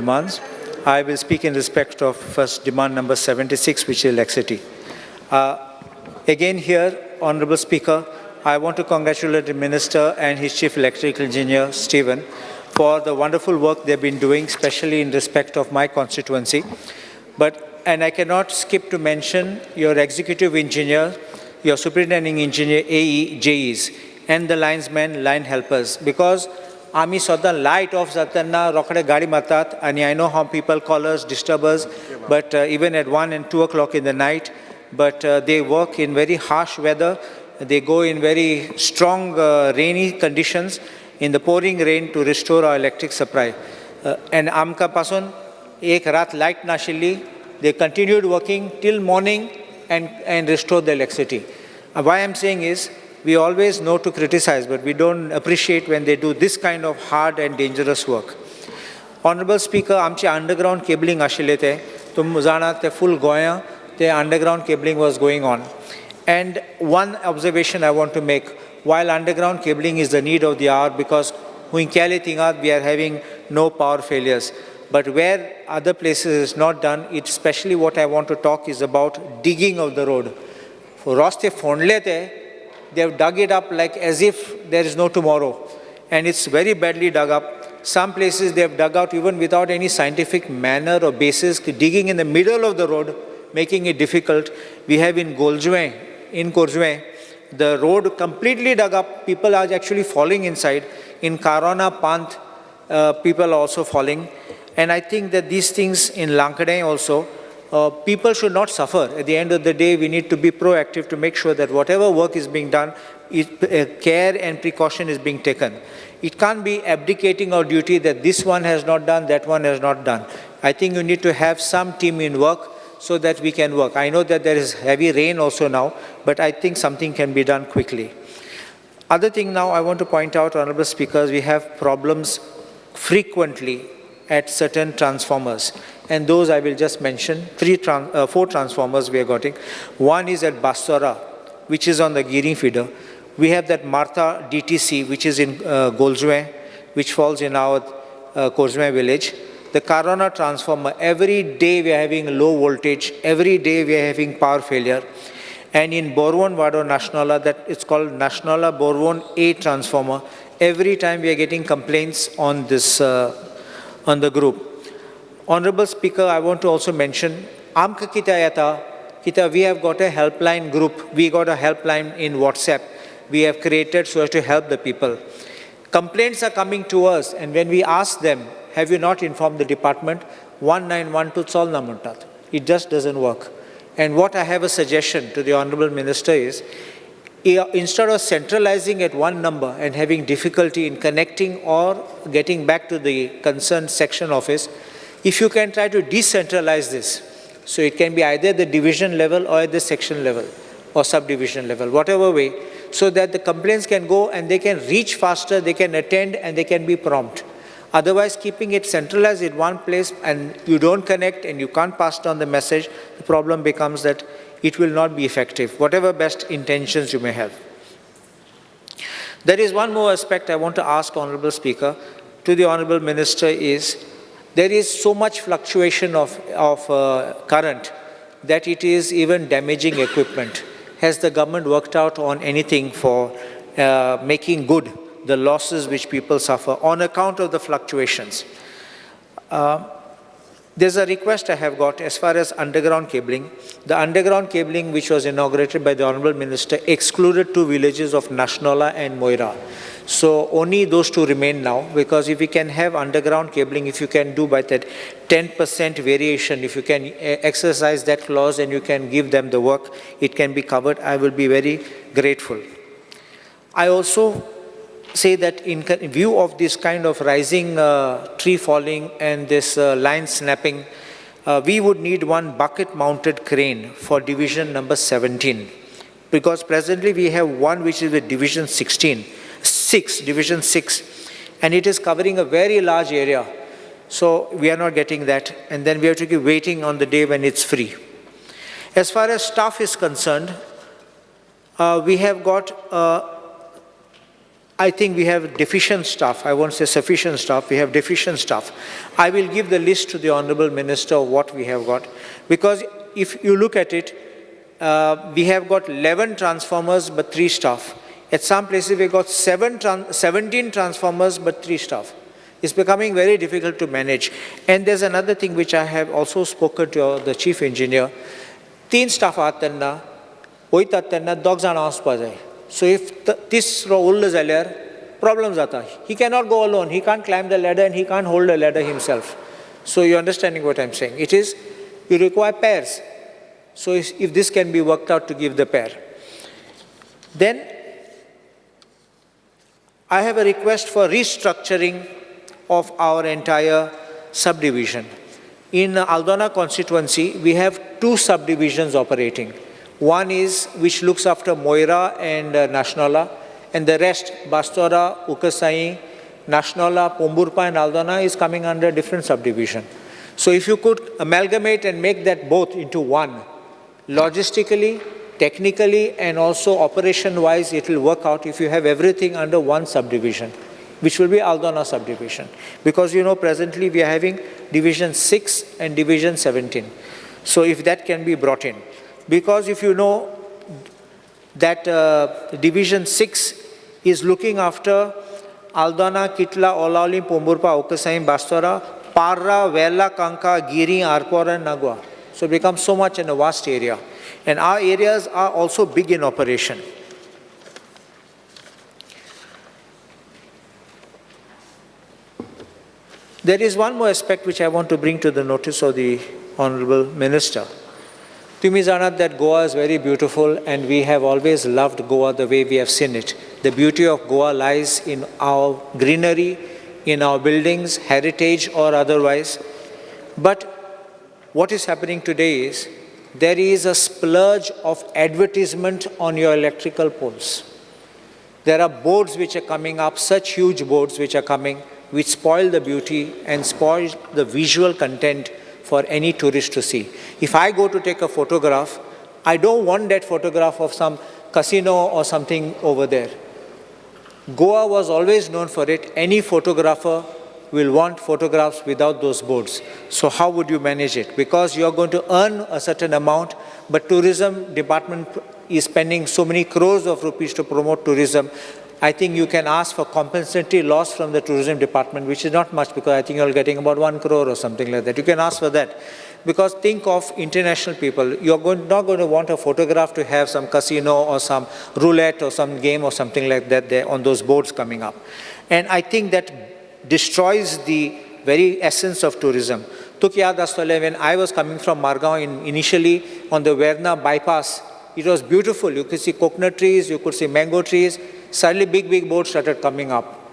demands. I will speak in respect of first demand number 76, which is electricity. Again here, Honorable Speaker, I want to congratulate the Minister and his Chief Electrical Engineer, Stephen, for the wonderful work they've been doing, especially in respect of my constituency. And I cannot skip to mention your Executive Engineer, your Superintending Engineer, AE, JEs, and the linesmen, line helpers, because आमी सदां light off जातना रोखडे गाडी मारतात and I know how people call us, disturb us, but even at 1 and 2 o'clock in the night, but they work in very harsh weather, they go in very strong rainy conditions, in the pouring rain to restore our electric supply. And आमकां पासून एक रात light नाशिल्ली, they continued working till morning and restore the electricity. Why I'm saying is, we always know to criticize, but we don't appreciate when they do this kind of hard and dangerous work. Honorable Speaker, आमचे underground cabling आशिल्ले ते, तुम जाणात ते full गोंया, the underground cabling was going on. And one observation I want to make, while underground cabling is the need of the hour, because we are having no power failures. But where other places is not done, especially what I want to talk is about digging of the road. For Roste Fondle te, they have dug it up like as if there is no tomorrow. And it's very badly dug up. Some places they have dug out even without any scientific manner or basis, digging in the middle of the road, making it difficult. We have in Goljue, in Korzue, the road completely dug up. People are actually falling inside. In Karona, Pant, people are also falling. And I think that these things in Lankadai also, people should not suffer. At the end of the day, we need to be proactive to make sure that whatever work is being done, care and precaution is being taken. It can't be abdicating our duty that this one has not done, that one has not done. I think you need to have some team in work so that we can work. I know that there is heavy rain also now, but I think something can be done quickly. Other thing now I want to point out, Honorable Speakers, we have problems frequently at certain transformers. And those I will just mention, 4 transformers we are getting. One is at Bastora, which is on the gearing feeder. We have that Martha DTC, which is in Goljue, which falls in our Korzme village. The Karona transformer, every day we are having low voltage, every day we are having power failure. And in Borwon Vado Nationala, that it's called Nationala Borwon A transformer, every time we are getting complaints on this, on the group. Honorable Speaker, I want to also mention, Amka kita we have got a helpline group. We got a helpline in WhatsApp. We have created so as to help the people. Complaints are coming to us, and when we ask them, have you not informed the department? 1912 solve namuntat. It just doesn't work. And what I have a suggestion to the Honorable Minister is, instead of centralizing at one number and having difficulty in connecting or getting back to the concerned section office, if you can try to decentralize this, so it can be either the division level or at the section level or subdivision level, whatever way, so that the complaints can go and they can reach faster, they can attend and they can be prompt. Otherwise, keeping it centralized in one place and you don't connect and you can't pass down the message, the problem becomes that it will not be effective, whatever best intentions you may have. There is one more aspect I want to ask, Honorable Speaker, to the Honorable Minister is, there is so much fluctuation of current that it is even damaging equipment. Has the government worked out on anything for making good the losses which people suffer on account of the fluctuations? There's a request I have got as far as underground cabling. The underground cabling which was inaugurated by the Honorable Minister excluded 2 villages of Nashnola and Moira. So only those 2 remain now, because if we can have underground cabling, if you can do by that 10% variation, if you can exercise that clause and you can give them the work, it can be covered, I will be very grateful. I also say that in view of this kind of rising tree falling and this line snapping, we would need one bucket-mounted crane for division number 17. Because presently we have one which is with division 6, and it is covering a very large area. So we are not getting that, and then we have to keep waiting on the day when it's free. As far as staff is concerned, we have got I think we have deficient staff. I won't say sufficient staff. We have deficient staff. I will give the list to the Honorable Minister of what we have got. Because if you look at it, we have got 11 transformers but 3 staff. At some places we got 17 transformers but 3 staff. It's becoming very difficult to manage. And there's another thing which I have also spoken to the chief engineer. 3 staff atanna, oit atanna, dogs are not spazai. So if this role is earlier, problems ata. He cannot go alone. He can't climb the ladder and he can't hold the ladder himself. So you're understanding what I'm saying. It is, you require pairs. So if this can be worked out to give the pair. Then I have a request for restructuring of our entire subdivision. In Aldona constituency, we have 2 subdivisions operating. One is which looks after Moira and Nashnola, and the rest, Bastora, Ukasai, Nashnola, Pomburpa and Aldona is coming under different subdivision. So if you could amalgamate and make that both into one, logistically, technically and also operation-wise, it will work out if you have everything under one subdivision, which will be Aldona subdivision. Because you know presently we are having Division 6 and Division 17. So if that can be brought in. Because if you know that Division 6 is looking after Aldona, Kitla, Olauli, Pomburpa, Okasaim, Bastora, Parra, Vela, Kanka, Giri, Arpora and Nagwa. So it becomes so much in a vast area. And our areas are also big in operation. There is one more aspect which I want to bring to the notice of the Honorable Minister. Tumi janat that Goa is very beautiful and we have always loved Goa the way we have seen it. The beauty of Goa lies in our greenery, in our buildings, heritage or otherwise. But what is happening today is there is a splurge of advertisement on your electrical poles. There are boards which are coming up, such huge boards which are coming, which spoil the beauty and spoil the visual content for any tourist to see. If I go to take a photograph, I don't want that photograph of some casino or something over there. Goa was always known for it. Any photographer will want photographs without those boards. So how would you manage it? Because you are going to earn a certain amount, but tourism department is spending so many crores of rupees to promote tourism. I think you can ask for compensatory loss from the tourism department, which is not much because I think you're getting about 1 crore or something like that. You can ask for that. Because think of international people. You're not going to want a photograph to have some casino or some roulette or some game or something like that there on those boards coming up. And I think that destroys the very essence of tourism. When I was coming from Margaon initially on the Verna bypass, it was beautiful. You could see coconut trees, you could see mango trees. Suddenly big boards started coming up.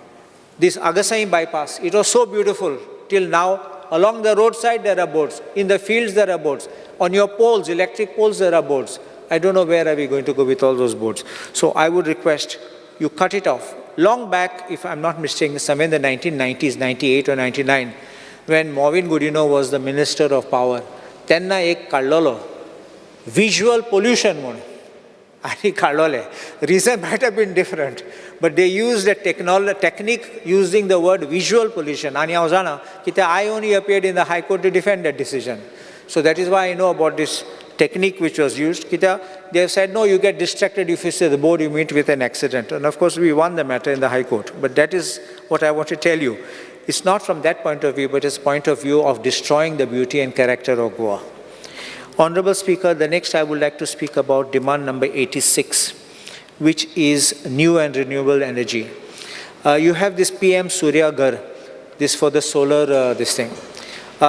This Agasai bypass, it was so beautiful till now. Along the roadside there are boards. In the fields there are boards. On your poles, electric poles, there are boards. I don't know where are we going to go with all those boards. So I would request you cut it off. Long back, if I'm not mistaken, somewhere in the 1990s, 98 or 99, when Maureen Goodino was the Minister of Power, tenna ek kallolo, visual pollution mon. Reason might have been different, but they used a technique using the word visual pollution. I only appeared in the High Court to defend that decision. So that is why I know about this technique which was used. They have said, no, you get distracted if you say the board, you meet with an accident. And of course, we won the matter in the High Court. But that is what I want to tell you. It's not from that point of view, but it's point of view of destroying the beauty and character of Goa. Honorable Speaker, the next I would like to speak about demand number 86, which is new and renewable energy. You have this PM Surya Ghar, this for the solar this thing.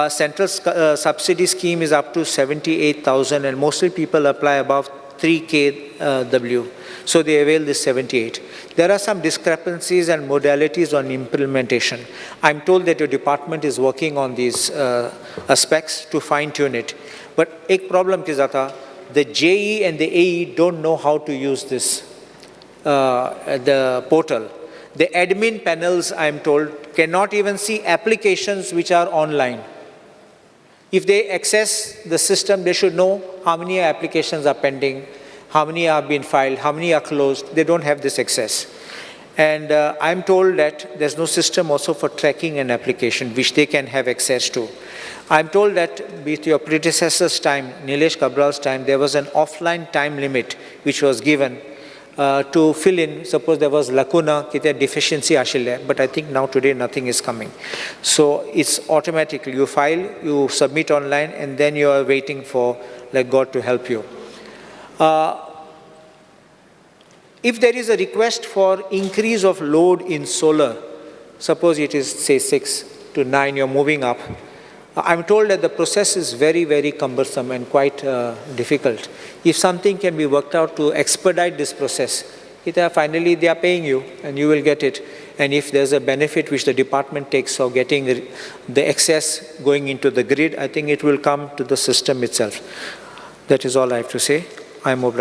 Central subsidy scheme is up to 78,000 and mostly people apply above 3 kW. So they avail this 78. There are some discrepancies and modalities on implementation. I'm told that your department is working on these aspects to fine-tune it. But a problem is that the JE and the AE don't know how to use this, the portal. The admin panels, I'm told, cannot even see applications which are online. If they access the system, they should know how many applications are pending, how many are being filed, how many are closed. They don't have this access. And I'm told that there's no system also for tracking an application which they can have access to. I'm told that with your predecessor's time, Nilesh Kabral's time, there was an offline time limit which was given to fill in. Suppose there was lacuna, deficiency ashile, but I think now today nothing is coming. So it's automatically, you file, you submit online, and then you are waiting for like God to help you. If there is a request for increase of load in solar, suppose it is say 6 to 9, you're moving up, I'm told that the process is very, very cumbersome and quite difficult. If something can be worked out to expedite this process, finally they are paying you and you will get it. And if there's a benefit which the department takes of getting the excess going into the grid, I think it will come to the system itself. That is all I have to say. I'm